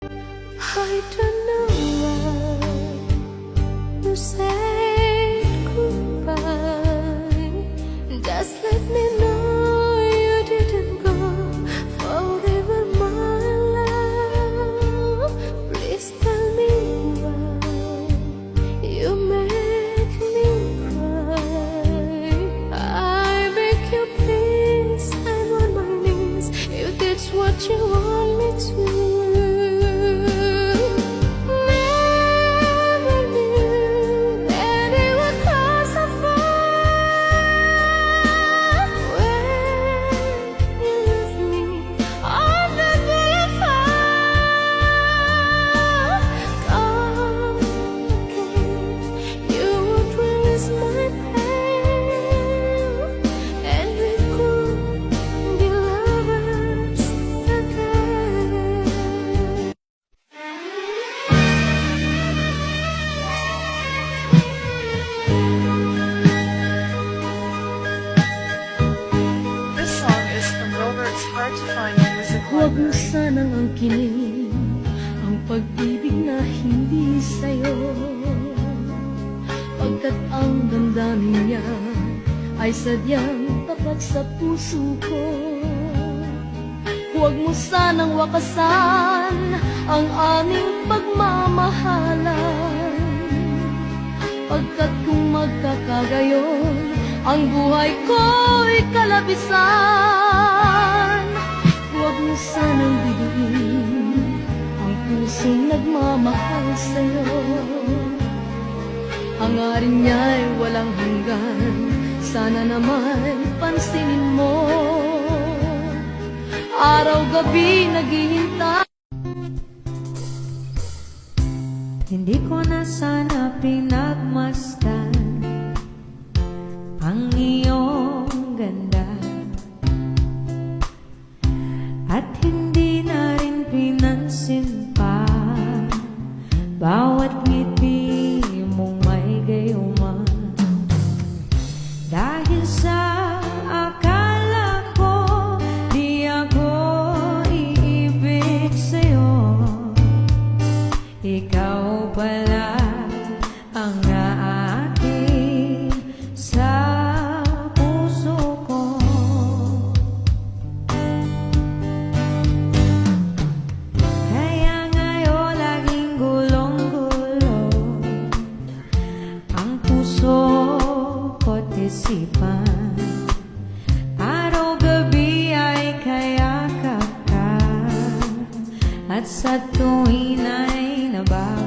I don't know why you said goodbye. Just let me know you didn't go forever, my love. Please tell me why you make me cry. I beg you, please, I'm on my knees. If that's what you want me to. Huwag mo sanang angkinin ang pag-ibig na hindi sa'yo, pagkat ang damdamin niya ay sadyang tapat sa puso ko. Huwag mo sanang wakasan ang aming pagmamahalan, pagkat kung magkakagayon ang buhay ko'y kalabisan. Huwag mo sanang biduin ang pusong nagmamahal sa'yo. Hangarin niya'y walang hanggan, sana naman pansinin mo. Araw-gabi naghihintay. Hindi ko na sana pinagmasdan ang iyong ganda, at hindi na rin pinansin pa bawat ngiti mong may gayuma. Dahil sa akala ko di ako iibig sa'yo, ikaw pala ang naakin sa puso ko. Kaya ngayon laging gulong-gulo ang puso ko't isipan. Araw-gabi ay kayakap ka, at sa tuwin ay nabago.